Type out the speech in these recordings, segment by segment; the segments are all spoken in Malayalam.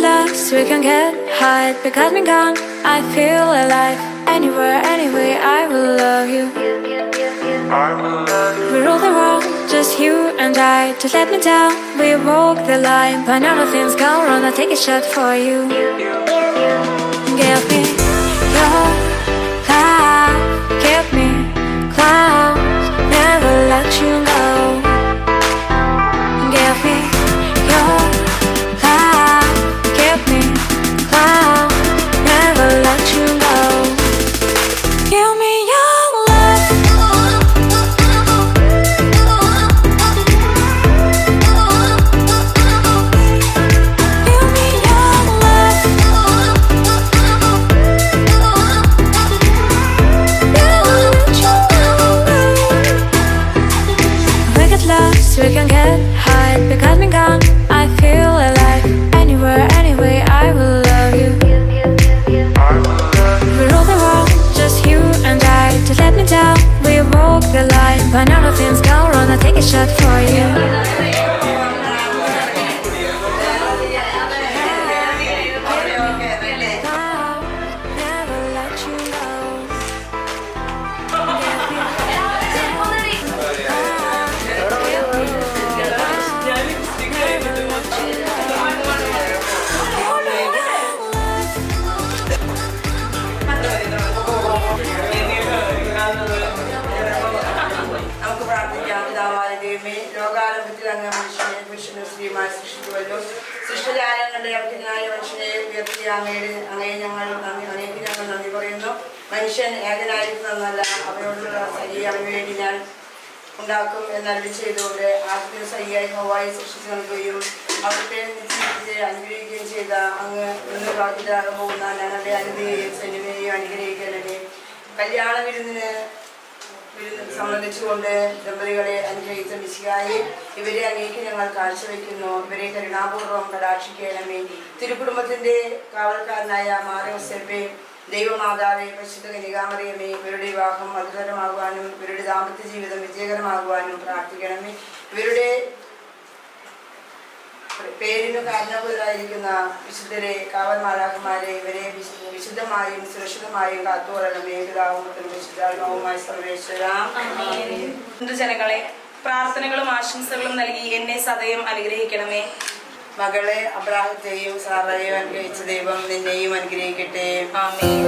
lost, we can get high. Because we're gone, I feel alive. Anywhere, anyway, I will love you. We rule the world, just you and I. Just let me down, we walk the line. But now nothing's gone wrong, I'll take a shot for you. Give me your love, give me clouds, never let you go. Give me your love, give me clouds, never let you go. Give me your love. Give me your love. Never let you go. We get lost, we can get high. Because we're gone, I feel alive. Anywhere, anyway, I will love you. We rule the world, just you and I. Just let me down, we walk the line. But now nothing's gone wrong, I'll take a shot for you. Never let you go. നമുക്ക് പ്രാർത്ഥിക്കാം. പിതാവായ ദൈവമേ, ലോകാരംഭത്തിൽ അങ്ങ് മനുഷ്യനെ പുരുഷനും സ്ത്രീയുമായി സൃഷ്ടിച്ചുവല്ലോ. സൃഷ്ടിജാലങ്ങളുടെ അഭിനായ മനുഷ്യനെ ഉയർത്തിയ അങ്ങയെ ഞങ്ങൾ നന്ദി പറയുന്നു. മനുഷ്യൻ ഏകനായിരിക്കുന്നതല്ല, അവയോടുള്ള സഖി അവന് വേണ്ടി ഞാൻ ഉണ്ടാക്കും എന്നരുളി ചെയ്തുകൊണ്ട് ആദ്യത്തെ സഖിയായി ഹവ്വായെ സൃഷ്ടിച്ചു നൽകുകയും അവിടുത്തെ നിശ്ചയിച്ച് അനുഗ്രഹിക്കുകയും ചെയ്ത അങ്ങ് ഇന്ന് ബാധിതരാകാൻ പോകുന്ന ഞങ്ങളുടെ അനുഗ്രഹിയും സന്നിധിയെയും അനുഗ്രഹിക്കണമേ. കല്യാണ വിരുന്നിന് സംബന്ധിച്ചുകൊണ്ട് ദമ്പതികളെ അനുഗ്രഹിച്ച മിശിഹായെ ഇവരെ അങ്ങേക്ക് ഞങ്ങൾ കാഴ്ചവെക്കുന്നു. ഇവരെ കരുണാപൂർവ്വം കടാക്ഷിക്കണമേ. തിരുക്കുടുംബത്തിന്റെ കാവൽക്കാരനായ മാറിയോസേപ്പേ, ദൈവമാതാവേ, പരിശുദ്ധ കന്യകാമറിയമേ, ഇവരുടെ വിവാഹം മധുരമാകുവാനും ഇവരുടെ ദാമ്പത്യ ജീവിതം വിജയകരമാകുവാനും പ്രാർത്ഥിക്കണമേ. ഇവരുടെ പേരിനു കാരണഭൂതരായിരിക്കുന്ന വിശുദ്ധരെ, കാവൽ മാലാഖമാരെ, ഇവരെ വിശുദ്ധമായും സുരക്ഷിതമായും കാത്തുകൊള്ളണമേ. പിതാവും വിശുദ്ധാത്മാവുമായി സർവേശ്വര. ജനങ്ങളെ പ്രാർത്ഥനകളും ആശംസകളും നൽകി എന്നെ സദയം അനുഗ്രഹിക്കണമേ. മകളെ, അബ്രാഹത്തെയും സാറയെയും അനുഗ്രഹിച്ച ദൈവം നിന്നെയും അനുഗ്രഹിക്കട്ടെ. ആമേൻ.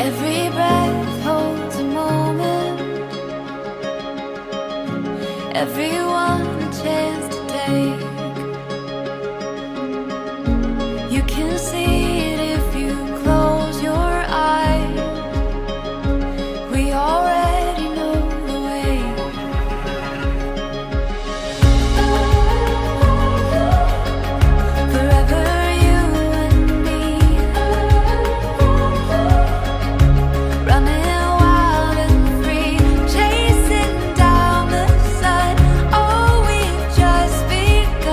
Every breath holds a moment, everyone a chance to take. You can see it if you close your eyes. We already know the way. Forever you and me, running wild and free, chasing down the sun. Oh, we've just begun.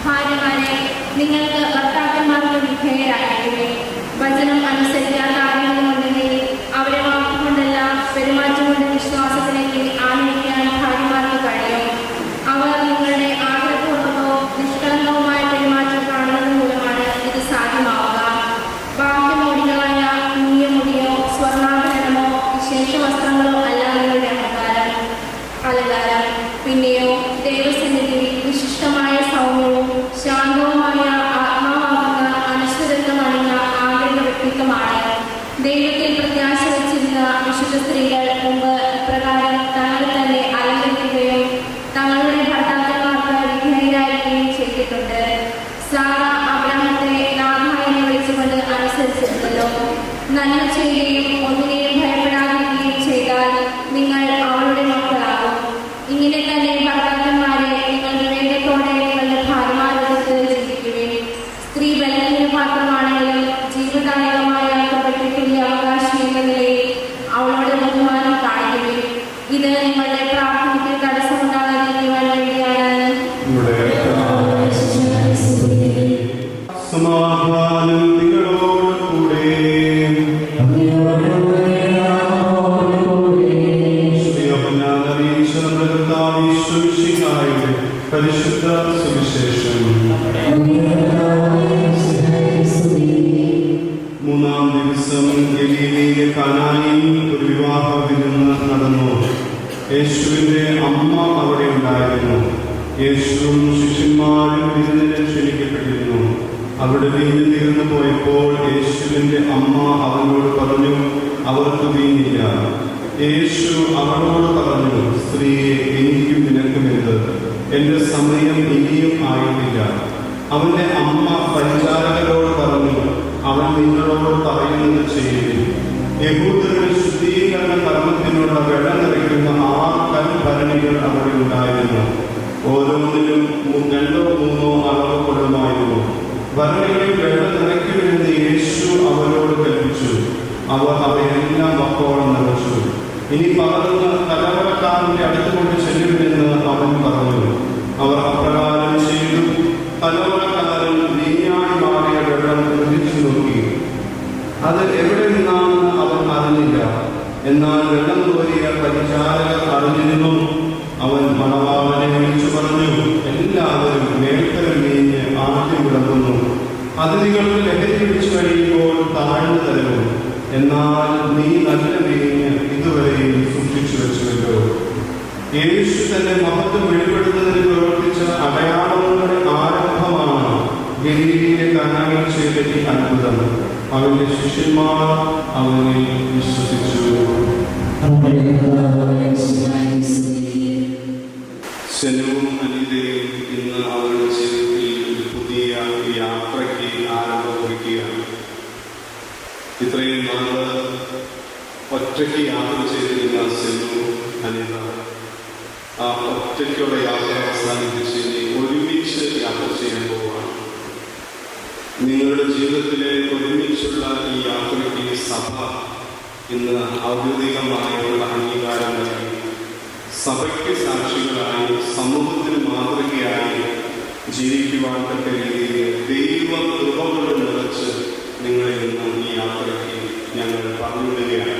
ഭാര്യമാരെ, നിങ്ങൾക്ക് ഭർത്താക്കന്മാർക്ക് വിധേയരായിരിക്കുമേ. വചനം അനുസരിക്കാത്ത ആരെങ്കിലും ഉണ്ടെങ്കിൽ അവരെ വാക്കുകൊണ്ടല്ല പെരുമാറ്റം കൊണ്ട് വിശ്വാസത്തിലേക്ക് ആനയിക്കാൻ ഭാര്യമാർക്ക് കഴിയും. അവർ നിങ്ങളുടെ ആഗ്രഹപൂർവ്വമോ നിഷ്കളങ്കവുമായ പെരുമാറ്റം കാണുന്നത് മൂലമാണ് ഇത് സാധ്യമാവുക. ബാഹ്യമോടികളായ കുഞ്ഞിയ മുടിയോ സ്വർണ്ണാഭരണമോ വിശേഷ വസ്ത്രങ്ങളോ അല്ല നിങ്ങളുടെ അലങ്കാരം. പിന്നെയോ ദൈവസന്നിധി വിശിഷ്ടമായ സൗമ്യവും ശാന്തവുമായ ആത്മാവാകുന്ന അനശ്വരത്വം അണിഞ്ഞ ആഗ്രഹ വ്യക്തിത്വമാണ്. ദൈവത്തിൽ പ്രത്യാശ വച്ചിരുന്ന വിശുദ്ധ സ്ത്രീകൾ മുമ്പ് ഇപ്രകാരം തങ്ങളെ തന്നെ അലങ്കരിക്കുകയും തങ്ങളുടെ ഭർത്താക്കന്മാർക്ക് വിധേയരായിരിക്കുകയും ചെയ്തിട്ടുണ്ട്. സാറ അബ്രഹാത്തെ നാഥായനെ വിളിച്ചുകൊണ്ട് അനുസരിച്ചിരുന്നല്ലോ. നന്മ ചെയ്യുകയും ഒന്നിനെയും ഭയപ്പെടാതിരിക്കുകയും ചെയ്താൽ നിങ്ങൾ അവളുടെ മക്കളാകും. ഇങ്ങനെ തന്നെ ഭർത്താക്കന്മാരെ നിങ്ങൾ വിവേകത്തോടെ നിങ്ങളുടെ ഭാര്യമാരോട് ചിന്തിക്കുകയും സ്ത്രീ ബലത്തിന് പാത്രമാണെങ്കിലും ജീവദായകമായ തുല്യ അവകാശം എന്ന നിലയിൽ അവളോട് ബഹുമാനം കാണിക്കുകയും ഇത് നിങ്ങളുടെ പ്രാർത്ഥനയ്ക്ക് തടസ്സമുണ്ടാകാതിരിക്കുവാൻ വേണ്ടിയാണ്. സമാധാനം നിങ്ങളോടുകൂടെ. പരിശുദ്ധ സുവിശേഷം. മൂന്നാം ദിവസം ഗലീലയിലെ കാനായിൽ ഒരു വിവാഹ വിരുന്ന് നടന്നു. യേശുവിന്റെ അമ്മ അവിടെ ഉണ്ടായിരുന്നു. യേശുവും ശിഷ്യന്മാരും വിരുന്നിന് ക്ഷണിക്കപ്പെട്ടിരുന്നു. അവിടെ വീഞ്ഞ് തീർന്നു പോയപ്പോൾ യേശുവിന്റെ അമ്മ അവനോട് പറഞ്ഞു, അവർക്ക് വീഞ്ഞില്ല. യേശു അവളോട് പറഞ്ഞു, സ്ത്രീയെ, എനിക്കും നിനക്കും എന്ത്? എന്റെ സമയം ഇനിയും ആയിട്ടില്ല. അവന്റെ അമ്മ പരിചാരകരോട് പറഞ്ഞു, അവൻ നിങ്ങളോട് പറയുന്നത് ചെയ്യുവിൻ. യഹൂദരുടെ ശുദ്ധീകരണ കർമ്മത്തിനുള്ള വെള്ളം നിറയ്ക്കുന്ന 6 കൽഭരണികൾ അവിടെ ഉണ്ടായിരുന്നു. ഓരോന്നിലും 2 or 3 അളവ് കൊള്ളുമായിരുന്നു. ഭരണികളിൽ വെള്ളം നിറയ്ക്കുമെന്ന് യേശു അവരോട് കൽപ്പിച്ചു. അവർ അവയെല്ലാം വക്കോളം നിറച്ചു. ഇനി പകർന്ന് കലവറക്കാരന്റെ അടുത്തുകൊണ്ട് ചെല്ലുമെന്ന് അവൻ പറഞ്ഞു. അവർ അപ്രകാരം ചെയ്തു. കലവറക്കാരൻ വീഞ്ഞായി മാറിയ വെള്ളം രുചിച്ചു നോക്കി. അത് എവിടെ നിന്നാണെന്ന് അവൻ അറിഞ്ഞില്ല. എന്നാൽ വെള്ളം കോരിയ പരിചാരകർ അറിഞ്ഞിരുന്നു. അവൻ മണവാളനെ വിളിച്ചു പറഞ്ഞു, എല്ലാവരും മേൽത്തരം വീഞ്ഞ് ആദ്യം വിളമ്പുന്നു. അതിഥികൾക്ക് ലഹരി പിടിച്ചു കഴിയുമ്പോൾ താഴ്ന്നു തരുന്നു. എന്നാൽ നീ നല്ല വീഞ്ഞ് ഇതുവരെയും സൂക്ഷിച്ചു വെച്ചുവല്ലോ. യേശു തന്റെ മഹത്വം വെളിപ്പെടുത്തുന്നതിന് പ്രവർത്തിച്ച അടയാളങ്ങളുടെ ആരംഭമാണ് ഗലീലയിലെ കാനായിൽ ചെയ്ത ഈ അത്ഭുതം. അവന്റെ ശിഷ്യന്മാർ അവനെ വിശ്വസിച്ചു. സെനുവും അനിതയും ഇന്ന് അവരുടെ ജീവിതത്തിൽ ഒരു പുതിയ യാത്രയ്ക്ക് ആരംഭം കുറിക്കുകയാണ്. ഇത്രയും നാള് ഒറ്റയ്ക്ക് യാത്ര ചെയ്തിരുന്ന സെനു അനിത ആ ഒറ്റയ്ക്കുള്ള യാത്ര അവസാനിപ്പിച്ച് ഒരുമിച്ച് യാത്ര ചെയ്യാൻ പോവുകയാണ്. നിങ്ങളുടെ ജീവിതത്തിലെ ഒരുമിച്ചുള്ള ഈ യാത്രയ്ക്ക് സഭ ഇന്ന് ഔദ്യോഗികമായുള്ള അംഗീകാരം നൽകി സഭയ്ക്ക് സാക്ഷികളായി സമൂഹത്തിന് മാതൃകയായി ജീവിക്കുവാൻ തക്ക രീതിയിൽ ദൈവ കൃപകൾ നിറച്ച് നിങ്ങളെ ഇന്ന് ഈ യാത്രയ്ക്ക് ഞങ്ങൾ പറഞ്ഞുവിടുകയാണ്.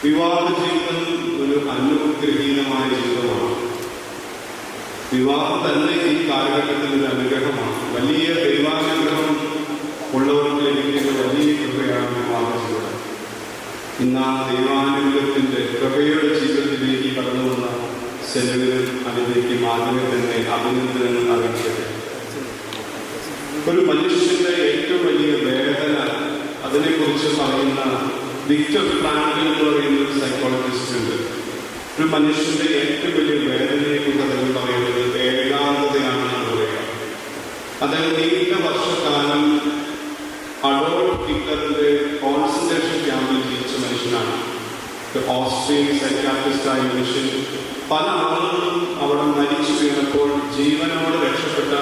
വിവാഹ ജീവിതം ഒരു അനുഗ്രഹീനമായ ജീവിതമാണ്. വിവാഹം തന്നെ ഈ കാലഘട്ടത്തിൽ ഒരു അനുഗ്രഹമാണ്. വലിയ ദൈവാനുഗ്രഹം ഉള്ളവർക്ക് ലഭിക്കുന്ന വലിയ കൃപയാണ് വിവാഹ ജീവിതം. ഇന്ന് ആ ദൈവാനുഗ്രഹത്തിന്റെ കൃപയുടെ ജീവിതത്തിലേക്ക് കടന്നു വന്ന സെനുവിനും അനിതയ്ക്കും ആദ്യമേ തന്നെ അഭിനന്ദനങ്ങൾ അറിയിക്കട്ടെ. ഒരു മനുഷ്യന്റെ ഏറ്റവും വലിയ വേദന, അതിനെക്കുറിച്ച് പറയുന്ന വിക്ടർ ഫ്രാങ്കൽ എന്ന് പറയുന്ന ഒരു സൈക്കോളജിസ്റ്റ് ഉണ്ട്. ഒരു മനുഷ്യന്റെ ഏറ്റവും വലിയ വേദനയെക്കുറിച്ച് അദ്ദേഹം പറയുന്നത് ഏകാന്തതയാണെന്ന് പറയുക. അദ്ദേഹം നീണ്ട വർഷക്കാലം അഡോൾഫ് ഹിറ്റ്ലറിന്റെ കോൺസെൻട്രേഷൻ ക്യാമ്പിൽ ജീവിച്ച മനുഷ്യനാണ്. ഓസ്ട്രിയൻ സൈക്കാട്രിസ്റ്റായ മനുഷ്യൻ. പല ആളുകളും അവിടെ മരിച്ചു വീണപ്പോൾ ജീവനോട് രക്ഷപ്പെട്ട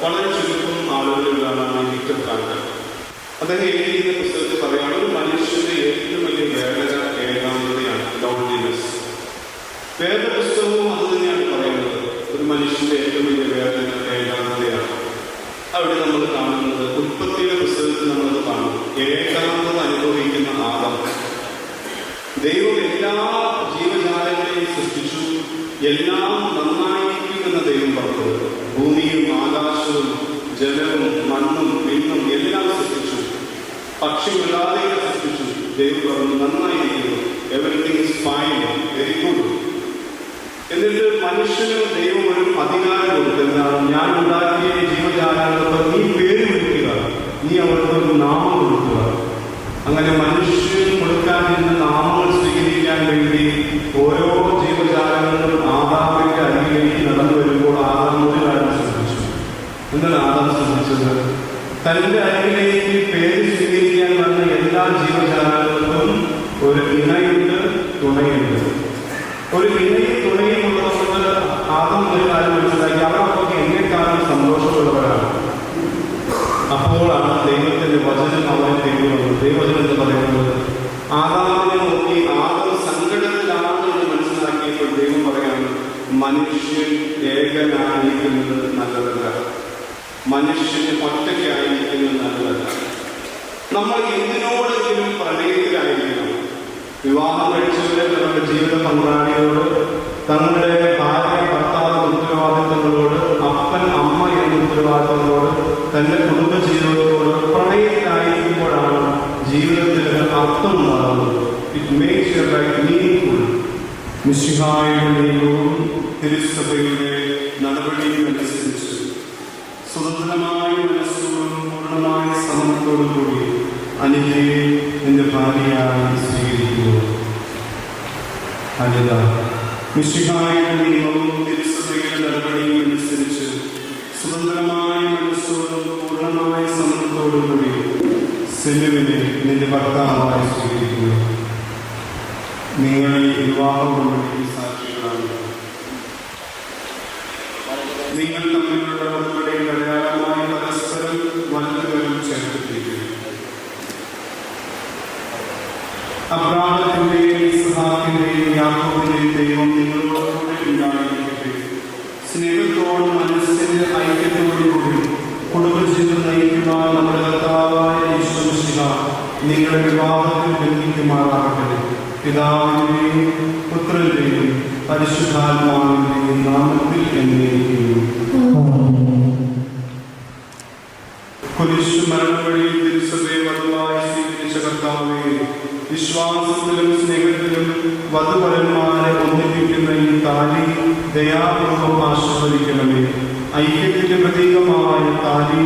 വളരെ ചുരുക്കം ആളുകളിലാണ് വിക്ടർ ഫ്രാങ്കൽ. അദ്ദേഹം എഴുതിയ പുസ്തകത്തിൽ പറയുകയാണ്, ഒരു മനുഷ്യന്റെ ഏറ്റവും വലിയ വേദന ഏകാന്തതയാണ്, ലോൺലിനെസ്. വേദപുസ്തകവും അത് തന്നെയാണ് പറയുന്നത്. ഒരു മനുഷ്യന്റെ ഏറ്റവും വലിയ വേദന ഏകാന്തതയാണ്. അവിടെ നമ്മൾ കാണുന്നത് ഉൽപ്പത്തിയുടെ പുസ്തകത്തിൽ നമ്മളത് കാണുന്നു. ഏകാന്തത അനുഭവിക്കുന്ന ആദം. ദൈവം എല്ലാ ജീവജാലങ്ങളെയും സൃഷ്ടിച്ചു. എല്ലാം നന്നായിരിക്കുമെന്ന് ദൈവം പറഞ്ഞത്. ഭൂമിയും ആകാശവും ജലവും മണ്ണും വിണ്ണും എല്ലാം സൃഷ്ടിച്ചു. പക്ഷിമൃഗാദികളെ സൃഷ്ടിച്ചു. ദൈവം പറഞ്ഞു നന്നായിരിക്കുന്നു, everything is fine, very good. എന്നിട്ട് മനുഷ്യന് ദൈവം ഒരു അധികാരം കൊടുത്തു. എന്താണ്? ഞാൻ ഉണ്ടാക്കിയ ജീവജാലങ്ങൾക്ക് നീ പേര് വിളിക്കുക, നീ അവർക്ക് ഒരു നാമം കൊടുക്കുക. അങ്ങനെ മനുഷ്യന് കൊടുക്കാനിരുന്ന നാമങ്ങൾ സ്വീകരിക്കാൻ വേണ്ടി ഓരോ ജീവജാലങ്ങളും ആദാമിന്റെ അരികിലേക്ക് നടന്നു വരുമ്പോൾ ആദാം ഒരു കാര്യം ശ്രദ്ധിച്ചു. എന്താണ് ആദാം ശ്രദ്ധിച്ചത്? തന്റെ അരികിലേക്ക് പേര് സ്വീകരിക്കാൻ വന്ന എല്ലാ ജീവജാലങ്ങൾക്കും ഒരു ഇണയുണ്ട്, തുണയുണ്ട്. ഒരു ഇണയും തുണയും ഉള്ളതുകൊണ്ട് ആദം ഒരു കാര്യം മനസ്സിലാക്കി, അവർക്കൊക്കെ എന്നെക്കാളും സന്തോഷമുള്ളവരാണ്. അപ്പോഴാണ് ദൈവത്തിന്റെ വചനം അവനെ തേടി വന്നത്. ദൈവവചനം എന്ന് പറയുന്നത് ആദാമിനെ നോക്കി ആദം സങ്കടത്തിലാണെന്ന് മനസ്സിലാക്കിയപ്പോൾ ദൈവം പറയാണ്, മനുഷ്യൻ ഏകനായിരിക്കുന്നത് നല്ലതല്ല, മനുഷ്യന് ഒറ്റയ്ക്കായിരിക്കുന്നത് നല്ലതല്ല. നമ്മൾ എന്തിനോടെങ്കിലും പ്രണയത്തിലായിരിക്കണം. വിവാഹം കഴിച്ചവരെ തങ്ങളുടെ ജീവിത പങ്കാളിയോട്, തങ്ങളുടെ ഭാര്യ ഭർത്താവ് ഉത്തരവാദിത്തങ്ങളോട്, അപ്പൻ അമ്മ എന്ന ഉത്തരവാദിത്തങ്ങളോട്, തന്റെ കുടുംബ ജീവിതത്തോട് പ്രണയത്തിലായിരിക്കുമ്പോഴാണ് ജീവിതത്തിന് അർത്ഥം ഉണ്ടാകുന്നത്. It makes your life meaningful. മിശിഹായുടെ നിയമവും തിരുസഭയുടെ നടപടിയും അനുസരിച്ച് സ്വതന്ത്രമായ മനസ്സോടും പൂർണ്ണമായ സഹനത്തോടും കൂടി അനിതയെ നിന്റെ ഭാര്യയായി സ്വീകരിക്കുന്നു. അനിത മിശിഹായുടെ നിയമവും തിരുസഭയുടെ നടപടിയും അനുസരിച്ച് സ്വതന്ത്രമായ മനസ്സോടും പൂർണ്ണമായ സഹനത്തോടും കൂടി സെനുവിനെ നിന്റെ ഭർത്താവായി സ്വീകരിക്കുന്നു. നിങ്ങൾ ഈ വിവാഹം കൊണ്ട് സാക്ഷികളാണ്. നിങ്ങൾ തമ്മിലുള്ള ഉടമ്പടിയിൽ അടയാളമായി പരസ്പരം വലതുകരം ചേർത്തിരിക്കുന്നു. അബ്രാഹത്തിന്റെയും ഇസ്ഹാക്കിന്റെയും യാക്കോബിന്റെയും ദൈവം നിങ്ങളോടുകൂടി ഉണ്ടായിരിക്കട്ടെ. സ്നേഹത്തോടും മനസ്സിന്റെ ഐക്യത്തോടും കൂടി കുടുംബജീവിതം നയിക്കുവാൻ നമ്മുടെ കർത്താവായ യേശു മിശിഹ നിങ്ങളുടെ വിവാഹത്തിൽ ബന്ധിക്കുമാറാകട്ടെ. പിതാവിന്റെയും പുത്രന്റെയും പരിശുദ്ധാത്മാവിന്റെയും നാമത്തിൽ എന്നേക്കും. കുരിശു മരണം വഴി തിരുസഭയെ വധുവായി സ്വീകരിച്ച കർത്താവേ, വിശ്വാസത്തിലും സ്നേഹത്തിലും വധുവരന്മാരെ ഒന്നിപ്പിക്കുന്ന ഈ താലി ദയാപൂർവം ആശീർവദിക്കണമേ. ഐക്യത്തിന്റെ പ്രതീകമായ താലി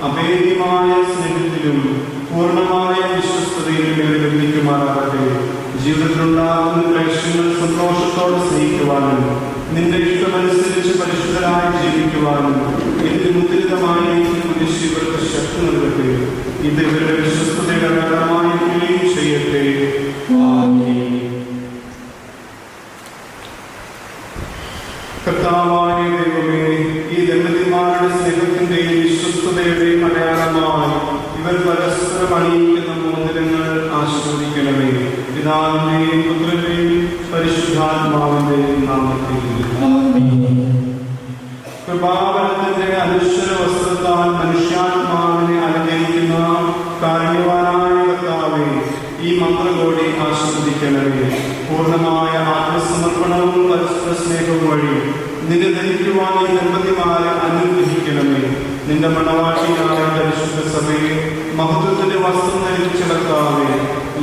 അഭേദ്യമായ സ്നേഹത്തിലും പൂർണ്ണമായ വിശ്വസ്തതയിലും ഇവരെ ബന്ധിക്കുമാറാകട്ടെ. ജീവിതത്തിലുണ്ടാകുന്ന ക്ലേശങ്ങൾ സന്തോഷത്തോടെ സ്നേഹിക്കുവാനും നിന്റെ ഇഷ്ടമനുസരിച്ച് വെച്ച് പരിശുദ്ധരായി ജീവിക്കുവാനും ഇതിൽ മുദ്രിതമായി കുരിശ് ഇവർക്ക് ശക്തി നൽകട്ടെ. ഇത് ഇവരുടെ വിശ്വസ്തയുടെ അടയാളമായിരിക്കുകയും ചെയ്യട്ടെ. ആമേൻ. കർത്താവായ ദൈവമേ, ഈ ദമ്പതിമാരുടെ സ്നേഹത്തിന്റെയും വിശ്വസ്തതയുടെയും അടയാളമായി ഇവർ പരസ്പരം അണിയിക്കുന്ന മോതിരങ്ങൾ ആശീർവദിക്കണമേ. പിതാവിന്റെയും പുത്രന്റെയും പരിശുദ്ധാത്മാവിന്റെയും നാമത്തിൽ. കൃപാവരത്തിന്റെ അനശ്വര വസ്ത്രത്താൽ മനുഷ്യാത്മാവിനെ അലങ്കരിക്കുന്ന കാരുണ്യവാനായ കർത്താവേ, ഈ മന്ത്രകോടി ആശീർവദിക്കണമേ. പൂർണ്ണമായ ആത്മസമർപ്പണവും പരസ്പര സ്നേഹവും വഴി നിന്നെ ധരിക്കുവാൻ ഈ ദമ്പതിമാരെ അനുഗ്രഹിക്കണമേ. നിന്റെ മണവാട്ടിയായ പരിശുദ്ധ സഭയെ മഹത്വത്തിന്റെ വസ്ത്രം ധരിച്ച കർത്താവേ,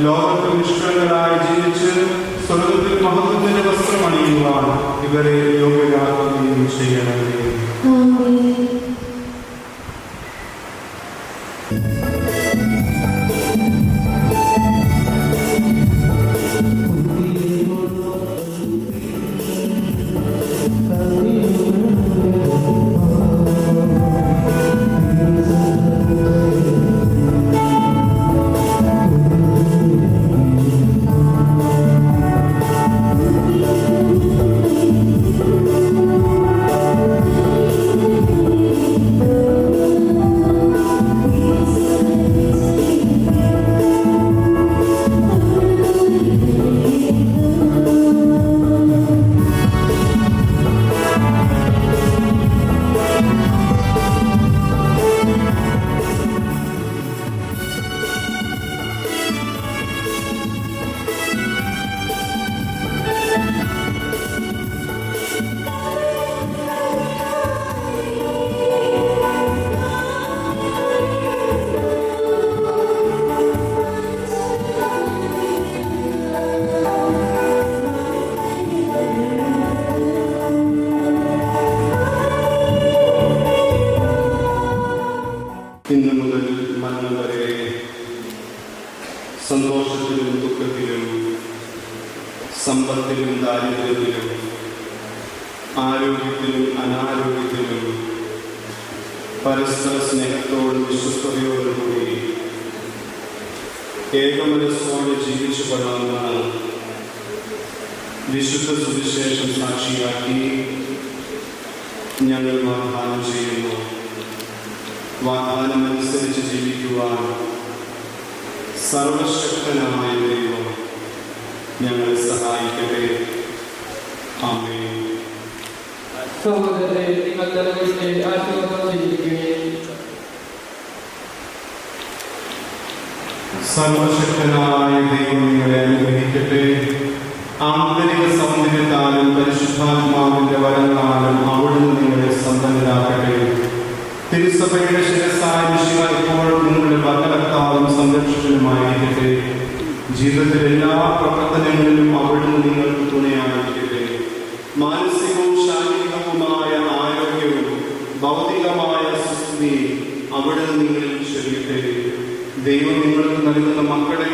ലോകത്ത് നിഷ്കളങ്കരായി ജീവിച്ച് സ്വർഗത്തിൽ മഹത്വത്തിന്റെ വസ്ത്രം അണിയുവാൻ ഇവരെ യോഗ്യരാക്കുകയും ചെയ്യണമേ. ഇന്നു മുതൽ മരണം വരെ സന്തോഷത്തിലും ദുഃഖത്തിലും സമ്പത്തിലും ദാരിദ്ര്യത്തിലും ആരോഗ്യത്തിലും അനാരോഗ്യത്തിലും പരസ്പര സ്നേഹത്തോടും വിശ്വസ്തയോടും കൂടി ഏകമനസ്സോടെ ജീവിച്ചു പടർന്ന വിശുദ്ധ സുവിശേഷം സാക്ഷിയാക്കി ഞങ്ങൾ വാഗ്ദാനം ചെയ്യുന്നു. വാഗ്ദാനമനുസരിച്ച് ജീവിക്കുവാൻ സർവശക്തനായ ദൈവം ഞങ്ങളെ സഹായിക്കട്ടെ. ആമേൻ. സഹോദരരെ, നിങ്ങൾ തലവെച്ച് ആശീർവാദം ചെയ്തിരിക്കുകയും സർവശക്തനായ ദൈവം നിങ്ങളെ അനുഗ്രഹിക്കട്ടെ. ആന്തരിക സൗന്ദര്യത്താലും പരിശുദ്ധാത്മാവിന്റെ വരങ്ങളാലും അവിടുന്ന് നിങ്ങളെ സമ്പന്നരാക്കട്ടെ. തിരുസഭയുടെ ശിരസ്സായ മിശിഹ എപ്പോഴും നിങ്ങളുടെ ഭരണകർത്താവും സംരക്ഷകനുമായിരിക്കട്ടെ. ജീവിതത്തിലെ എല്ലാ പ്രവർത്തനങ്ങളിലും അവിടുന്ന് നിങ്ങൾക്ക് തുണയായിരിക്കട്ടെ. മാനസികവും ശാരീരികവുമായ ആരോഗ്യവും ഭൗതികമായ സുസ്ഥിതിയും അവിടുന്ന് നിങ്ങളിൽ ചൊരിയട്ടെ. ദൈവം നിങ്ങൾക്ക് നൽകുന്ന മക്കളെ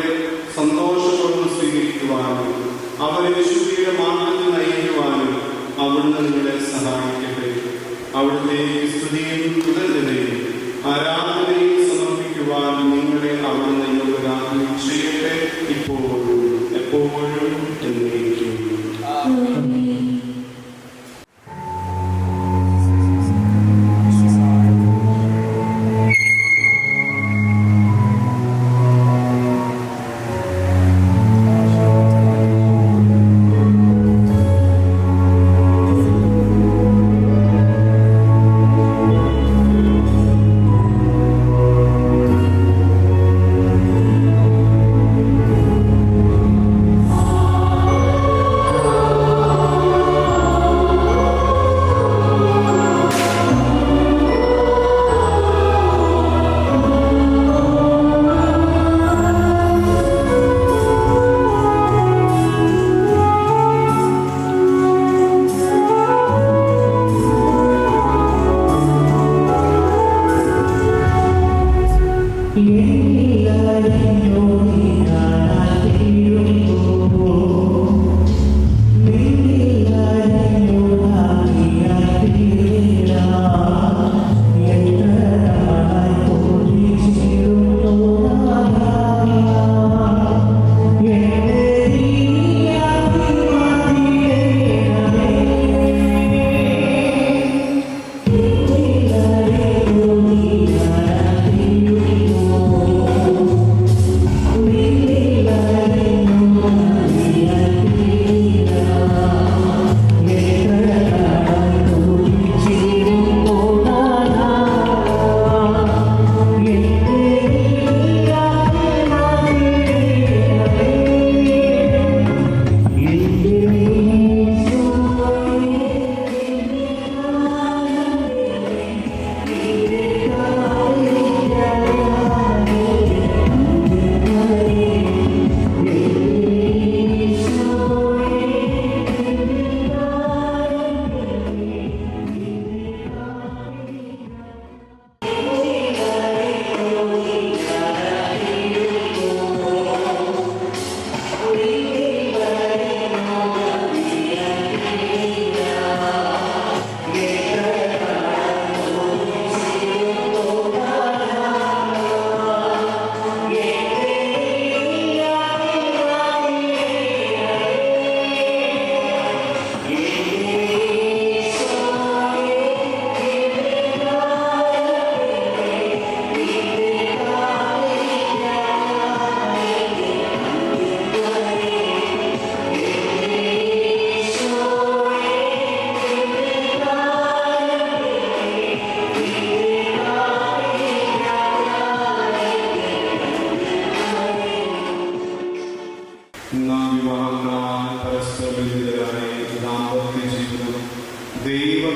സന്തോഷപൂർവ്വം സ്വീകരിക്കുവാനും അവരെ വിശുദ്ധിയുടെ മാർഗത്തിൽ നയിക്കുവാനും അവിടുന്ന് നിങ്ങളെ സഹായിക്കട്ടെ. അവിടുത്തെ സ്തുതിയും കൃതജ്ഞതയും ആരാധനയും സമർപ്പിക്കുവാൻ നിങ്ങളെ അവിടുന്ന് യോഗ്യരാക്കുകയും ചെയ്യട്ടെ, ഇപ്പോഴും എപ്പോഴും എന്നേക്കും.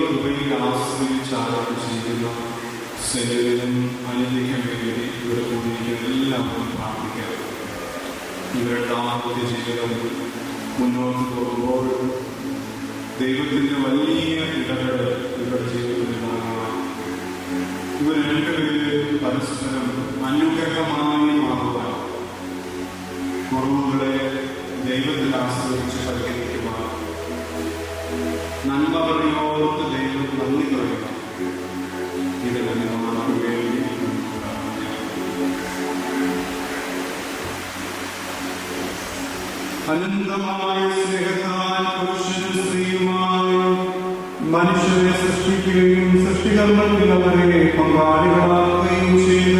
ദൈവകൃപയിൽ ആശ്രയിച്ചാണ് ചെയ്യുന്ന സേവനം അനുഗ്രഹിക്കാൻ വേണ്ടി ഇവിടെ കൂടിയിരിക്കുന്ന എല്ലാവരും പ്രാർത്ഥിക്കാം. ഇവരുടെ ദാമ്പത്യ ജീവിതം മുന്നോട്ട് പോകുമ്പോൾ ദൈവത്തിൻ്റെ വലിയ ഇടപെടൽ ഇവരുടെ ജീവിതത്തിൽ ഉണ്ടാകാം. ഇവർ രണ്ടുപേരും പരസ്പരം അനുഗ്രഹമായി മാറുവാൻ, കുറവുകളെ ദൈവത്തിൽ ആശ്രയിച്ച് പരിഹരിക്കുവാൻ, നന്മ പറഞ്ഞോർത്ത് ദൈവം നന്ദി പറയുക, ഇതിനെ നമുക്ക് വേണ്ടി അനന്തമായ സ്നേഹത്താൽ പുരുഷനും സ്ത്രീയുമായി മനുഷ്യരെ സൃഷ്ടിക്കുകയും സൃഷ്ടികർമ്മത്തിൽ അവരെ പങ്കാളികളാക്കുകയും ചെയ്ത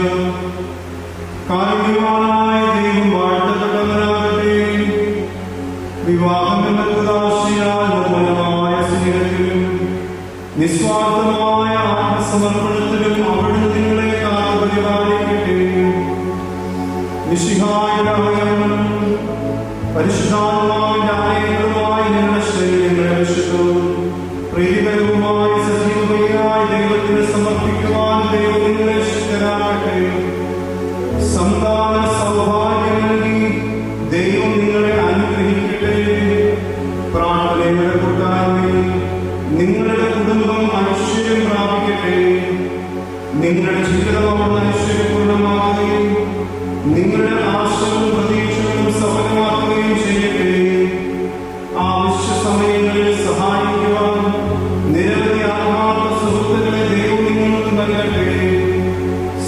കാരുണ്യവാനായ ദൈവം വാഴ്ത്തപ്പെട്ടവനാകട്ടെ. വിവാഹം എന്ന പ്രകാശയാൽ നിർമ്മലമായ സ്നേഹത്തിലും നിസ്വാർത്ഥമായ ആത്മസമർപ്പണത്തിലും അവിടുന്ന് നിങ്ങളെ കാത്തുപരിപാലിക്കട്ടെ. മിശിഹായുടെ അവയവങ്ങളും പരിശുദ്ധാത്മാവിന്റെ ആലയങ്ങളുമായി നിങ്ങളുടെ ശരീരങ്ങളെ വിശുദ്ധവും പ്രീതികരവുമായ സജീവമായ ദൈവത്തിന് സമർപ്പിക്കുവാൻ ദൈവം നിങ്ങളെ ശക്തരാക്കട്ടെ. സന്താന സൗഭാഗ്യം നൽകി ദൈവം നിങ്ങളെ അനുഗ്രഹിക്കട്ടെ. പ്രാർത്ഥനയുടെ കൂട്ടായ്മയിൽ നിങ്ങളുടെ കുടുംബം ഐശ്വര്യം പ്രാപിക്കട്ടെ. നിങ്ങളുടെ ജീവിതം ഐശ്വര്യപൂർണ്ണമാക്കുകയും നിങ്ങളുടെ ആശകളും പ്രതീക്ഷകളും സഫലമാക്കുകയും ചെയ്യട്ടെ. ആവശ്യ സമയങ്ങളിൽ സഹായിക്കുവാൻ നിരവധി ആത്മാർത്ഥ സുഹൃത്തുക്കളെ ദൈവം നിങ്ങൾക്ക് നൽകട്ടെ.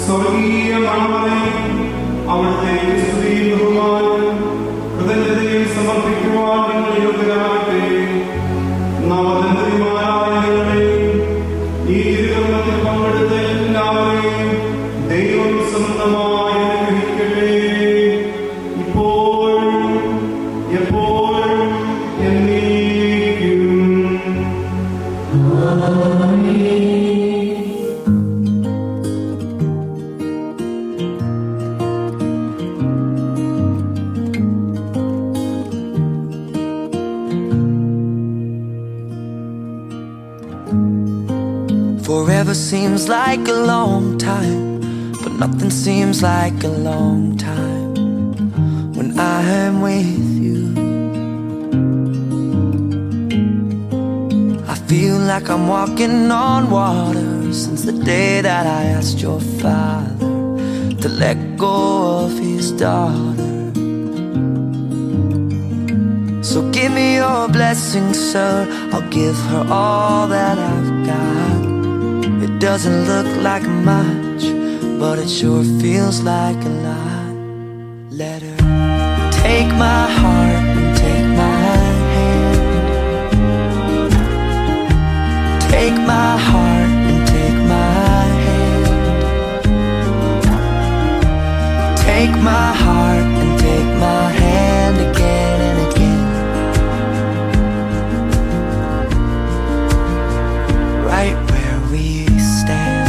സ്വർഗീയ മണവറയിൽ അവിടുത്തെ സ്തുതിയും ബഹുമാനവും കൃതജ്ഞതയും സമർപ്പിക്കുവാൻ നിങ്ങൾ യോഗ്യരാകട്ടെ. നവദമ്പതിമാരായ നിങ്ങളെയും ഈ തിരുകർമ്മത്തിൽ പങ്കെടുത്ത എല്ലാവരെയും ദൈവം സ്വന്തമായി അനുഗ്രഹിക്കട്ടെ. ഇപ്പോഴും എപ്പോഴും എന്നേക്കും. Forever seems like a long time, but nothing seems like a long time when I am with you. I feel like I'm walking on water since the day that I asked your father to let go of his daughter. So give me your blessing, sir. I'll give her all that I've got. It doesn't look like much, but it sure feels like a lot. Let her take my heart and take my hand. Take my heart and take my hand. Take my heart and take my hand again and again. Right where we stand.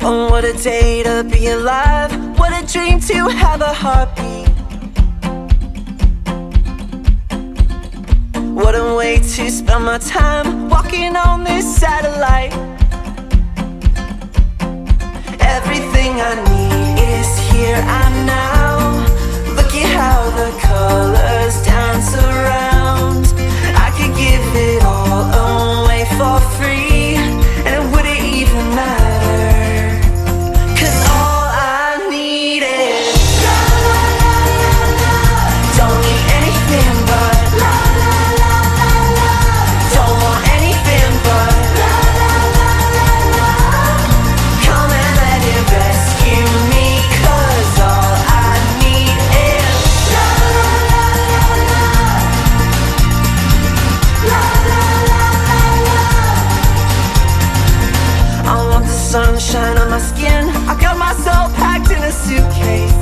Oh, what a day to be alive. What a dream to have a heartbeat. What a way to spend my time walking on this satellite. Everything I need is here and now. Look at how the colors dance around. I could give it all away for free, and it wouldn't even matter. 'Cause all I need is love, love, love, love, love. Don't need anything but love, love, love, love, love. Don't want anything but love, love, love, love, love. Come and let it rescue me, 'cause all I need is love, love, love, love, love. Love, love, love, love, love. I want the sunshine on my skin. I got myself packed in a suitcase.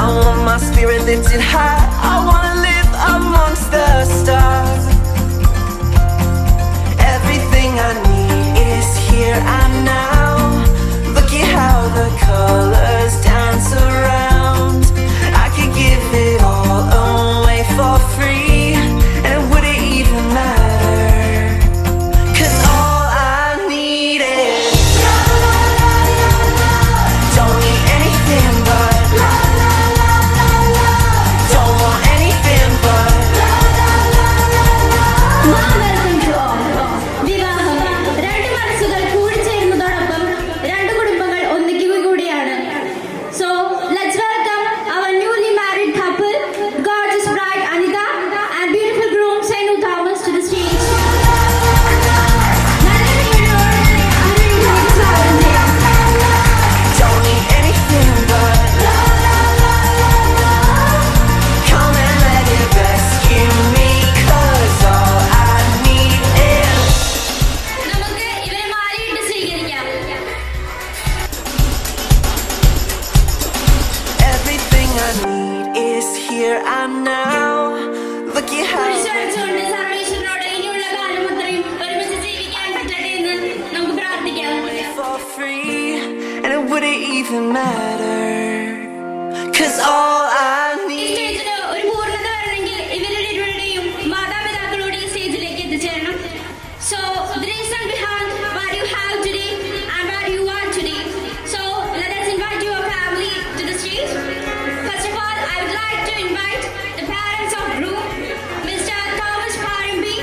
I want my spirit lifted high. I wanna here I'm now. Look at how കുരിശടിച്ചുകൊണ്ട് സർവേശ്വരനോട് ഇനിയുള്ള കാലം അത്രയും ഒരുമിച്ച് ജീവിക്കാൻ പറ്റട്ടെ എന്ന് നമുക്ക് പ്രാർത്ഥിക്കാം. for free, and it wouldn't even matter. 'Cause all I ഈ need. സ്റ്റേജിന് ഒരു പൂർണ്ണത വരണമെങ്കിൽ ഇവരുടെ ഇരുവരുടെയും മാതാപിതാക്കളോട് ഈ സ്റ്റേജിലേക്ക് എത്തിച്ചേരണം. So the reason behind what you have today and what you want today. So let us invite your family to the stage. First of all, I would like to invite the parents of Drew, Mr. Thomas Parambi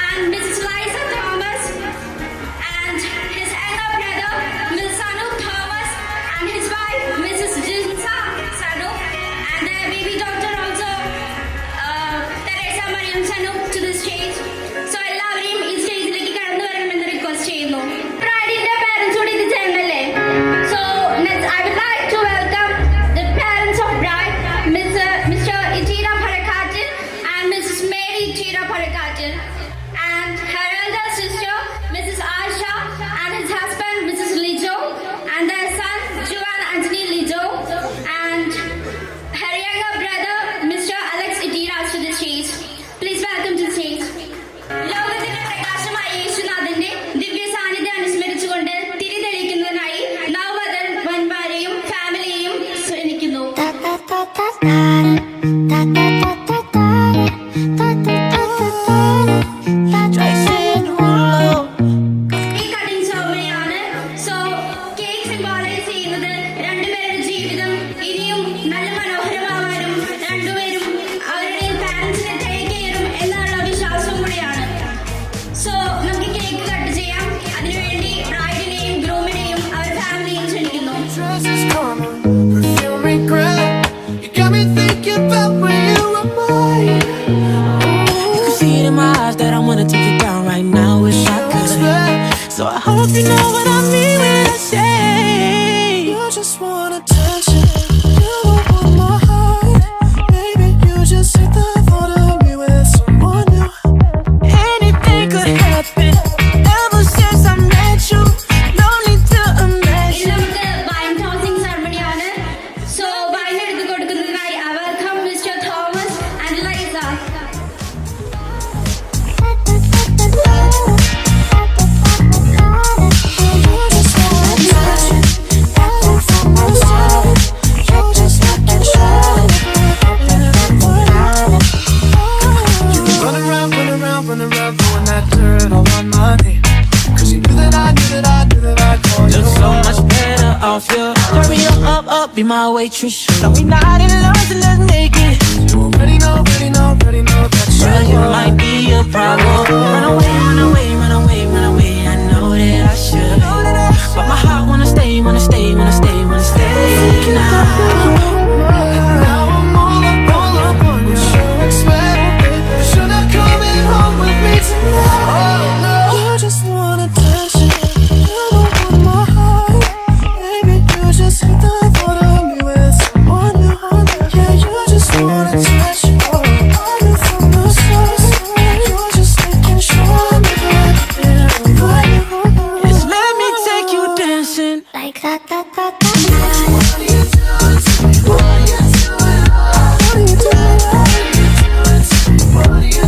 and Mrs. Liza Thomas, and his younger brother, Ms. Sanu Thomas, and his wife, Mrs. Jinsa Sanu, and their baby daughter also, Teresa Mariam Sanu, to the stage. So എല്ലാവരെയും ഈ സ്റ്റേജിലേക്ക് കടന്നു വരണമെന്ന് റിക്വസ്റ്റ് ചെയ്യുന്നു. ബ്രൈഡിന്റെ പാരന്റ്സ് കൂടി ഇത് ചെയ്യണല്ലേ? So next I would like to welcome the parents of bride, Mr. Itira Parakatil and Mrs. Mary Itira Parakatil, and her elder sister, Mrs. Asha, and his husband, Mrs. Lijo, and their son, Juan Anthony Lijo, and her younger brother, Mr. Alex Itira, to the stage. Please welcome to the stage. ലോകത്തിന്റെ പ്രകാശമായ യേശുനാഥന്റെ ദിവ്യ സാന്നിധ്യം അനുസ്മരിച്ചുകൊണ്ട് തിരി തെളിയിക്കുന്നതിനായി നവവധൻ വന്മാരെയും ഫാമിലിയെയും ക്ഷണിക്കുന്നു. ഈ കട്ടിംഗ് സെറമണിയാണ്. സോ കേക്ക് സിംബോളൈസ് ചെയ്യുന്നത് രണ്ടുപേരുടെ ജീവിതം ഇനിയും നല്ല മനോഹരമാവാനും രണ്ടുപേരും അവരുടെ പാരന്റ്സിനെ ടേക്ക് ചെയ്യണം എന്നുള്ള വിശ്വാസം കൂടിയാണ്. സോ നമുക്ക് കേക്ക് കട്ട് ചെയ്യാം. അതിനുവേണ്ടി ബ്രൈഡിനെയും ഗ്രൂമിനെയും അവരുടെ ഫാമിലിയെയും ക്ഷണിക്കുന്നു. Trust is karma, perfume regret. You got me thinking about when you were mine. You can see it in my eyes that I wanna take it down right now. Wish I could. So I hope you know what I mean when I say You just wanna touch it. You don't want my heart. Baby, you just hate the thought of me with someone new. anything could happen. Ever since I met you, no need to ഇനി imagine. നമുക്ക് വൈൻ ടോസിംഗ് സെറമണിയാണ്. സോ വൈൻ എടുത്ത് കൊടുക്കുന്നതിനായി I welcome Mr. Thomas and Liza. You just wanna touch it. You just looking shy. You run around, throwing that dirt all on my name. 'Cause you knew that I'd call you. Look so much better off you. Hurry up, be my waitress. No, we not in love, so let's make it. You already know that Girl, you you're might be a problem. Run away. I know that I should, but my heart wanna stay now. Now I'm all up on you. Sure expect it. Should I coming home with me tonight? Oh no, you just wanna touch it. You don't want my heart, baby. You just hate the thought of me with someone new. Yeah, you just wanna touch it. I'm from the source. You're just making sure I'm Just let me take you dancing. Like that. What are you doing to me? What are you doing? What are you doing? What are you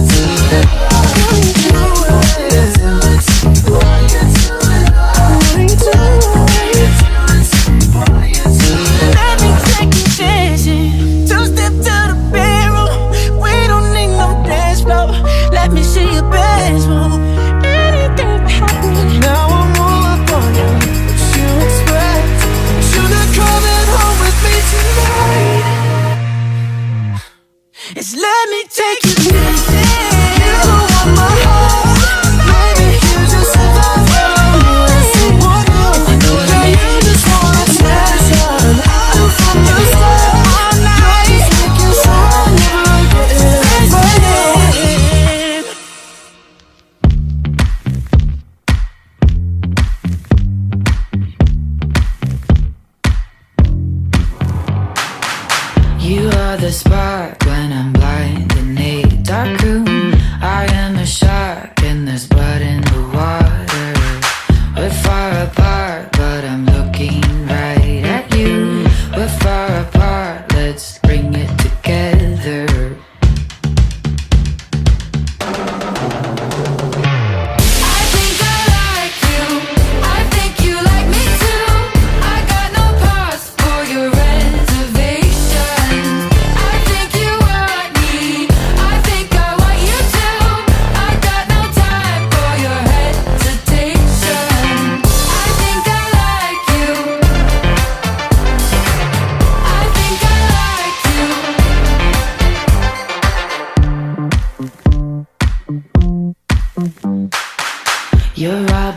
doing? Let me take you dancing. Two step to the bedroom. We don't need no dance floor. Let me see your best move. Anything can happen. Now I'm all up on you. What you expect? Should I coming home with me tonight? It's let me take you dancing. You don't want my heart, baby. You just hit the thought of me with someone new. Yeah, you just wanna touch it. I'm from the start. You're just making sure I'm never getting invited. You are the spark when I'm blind in a dark room. I am a shark and there's blood in the water. We're far apart, but I'm looking right at you. We're far apart, let's bring it together.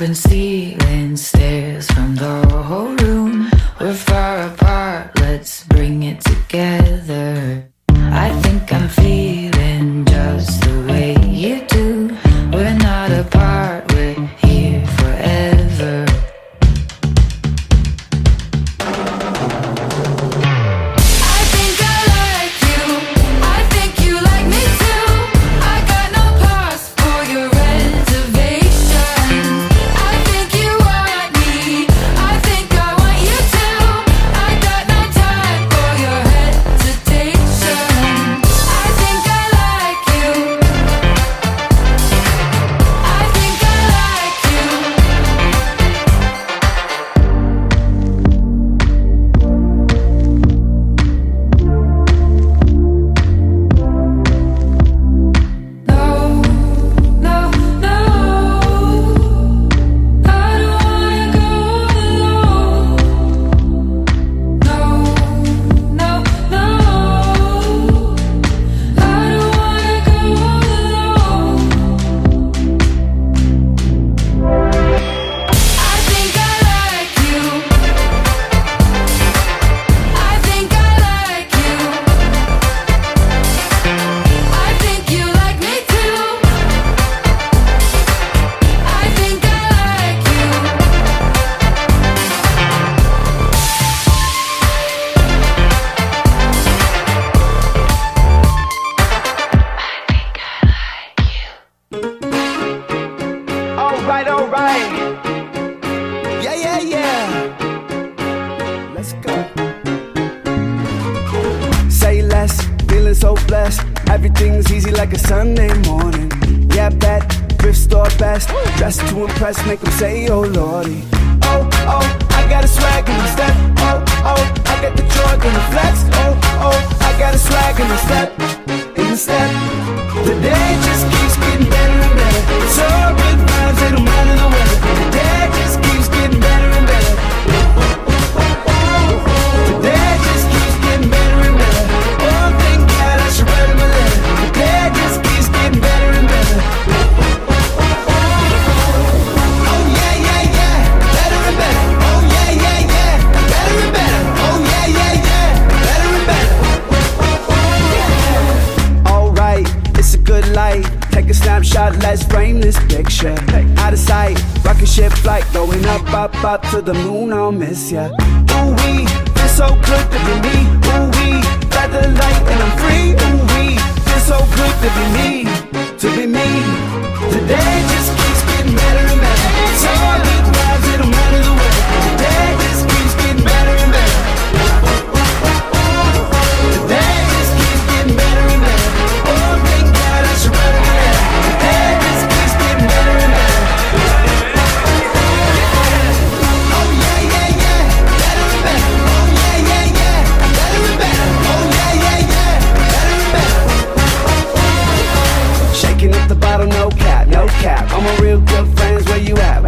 been stealing stares from the whole room. We're far apart, let's bring it together. I think I'm feeling just the way you do. We're not apart, we're here forever. I think I like you, I think you like me too. I got no pause for your reservation. I think you want me, I think I want you too. I got no time for your hesitation. I think I like you, I think I like you. No, no, no, I don't wanna go alone. No, no, no, I don't wanna go alone. I think I like you, I think I like you. I think you like me too. I think I like you. All right. Yeah. Let's go. Say less, feeling so blessed. Everything's easy like a Sunday morning. Yeah, bet, thrift store best. Dressed to impress, make them say, oh lordy. Oh, I got a swag in the step. Oh, I got the Jordan, the flex. Oh, I got a swag in the step. The day just keeps getting better and better. It's all good vibes, it don't matter the weather. The day just keeps getting better and better. The day just keeps getting better and better. Oh, thank God I should write him a letter. The day just keeps getting better and better. Oh yeah, better and better. Oh yeah, better and better. Oh yeah, better and better. Alright, it's a good light. Take a snapshot, let's frame this picture. Out of sight, rocket ship flight, going up to the moon. I'll miss ya. Ooh wee, feels so good to be me. Ooh wee, got the light and I'm free. Ooh wee, feels so good to be me, to be me. Today just keeps getting better and better. It's all good vibes, it don't matter the weather. Today just keeps getting better and better. Today just keeps getting better and better. Oh, thank God I should write it down. Today just keeps getting better and better. Oh yeah, better and better. Oh yeah, better and better. Oh yeah, better and better. Shaking up the bottle, no cap. All my real good friends, where you at?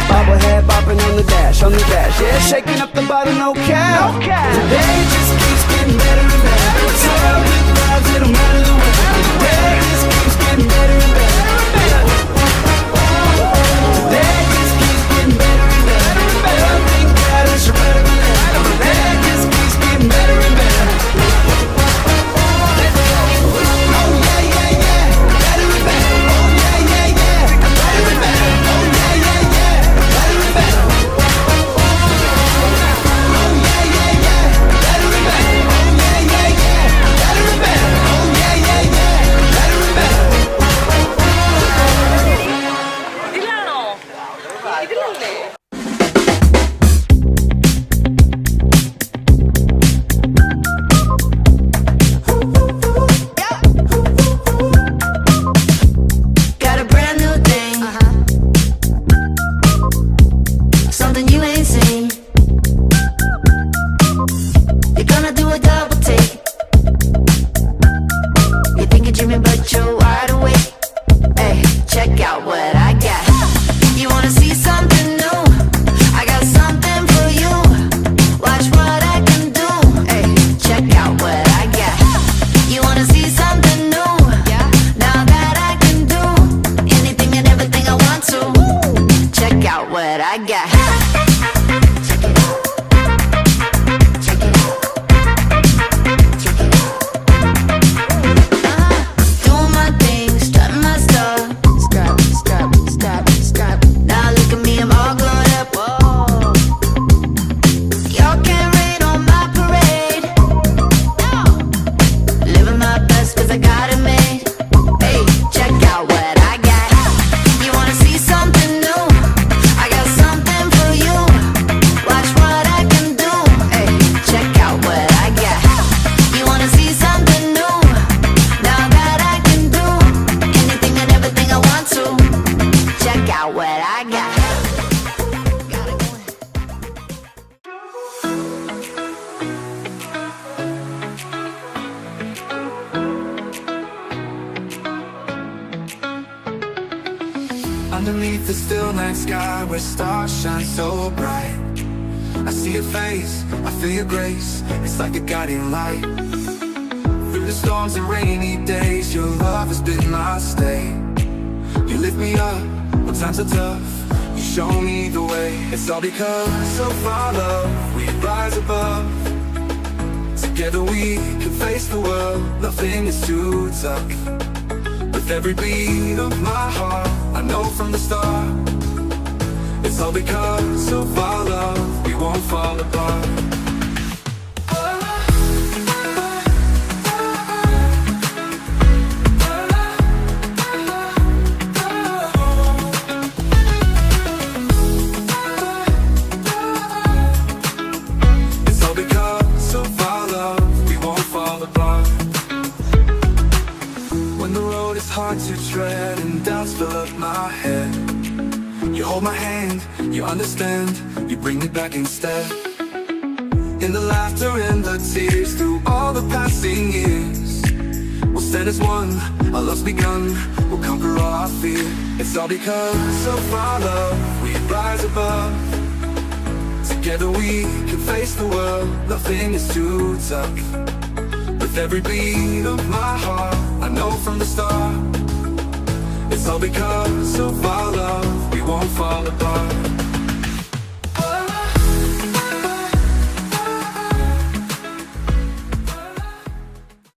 Bobblehead bopping on the dash. Yeah, shaking up the bottle, no cap. Today just keeps getting better and better. It's all good vibes, it don't matter the weather. Today just keeps getting better and better. Today just keeps getting better and better. Oh, thank God I should write him a letter. Today just keeps getting better and better. Oh yeah, better and better. Oh yeah, better and better. Oh yeah, better and better. Oh yeah, better and better. Oh yeah, better and better. Oh yeah, better and better. ഇതിലാണോ? ഇതിലല്ലേ? Got a brand new thing. Something you ain't seen. You're gonna do a double take. You think you're dreaming, but you're wide awake. Hey, check out what I got. You wanna see something new? I got something for you. Watch what I can do. Hey, check out what I got. You wanna see something new? Now that I can do anything and everything I want to. Check I got. Doing my thing, strutting my stuff. Scrap. Now look at me, I'm all glowed up. Whoa. Y'all can't rain on my parade. No. Living my best 'cause I got it made. Hey, check out what I got. You wanna see something new? I got something for you. Watch what I can do. Hey, check out what I got. You wanna see something new? Now that I can do anything and everything I want to. Check out what I got. Gotta go in. Underneath the still night sky where stars shine so bright, I see your face, I feel your grace, it's like a guiding light. Through the storms and rainy days, your love has been my stay. You lift me up when times are tough, you show me the way. It's all because of our love, we rise above. Together we can face the world, nothing is too tough. With every beat of my heart, I know from the start, it's all because of our love, we won't fall apart. It's all because of our love, we won't fall apart. When the road is hard to tread and doubts fill up my head, you hold my hand, you understand, you bring me back instead. In the laughter and the tears, through all the passing years, we'll stand as one, our love's begun, we'll conquer all our fear. It's all because of our love, we rise above. Together we can face the world, nothing is too tough. With every beat of my heart, I know from the start, it's all because of our love, we won't fall apart.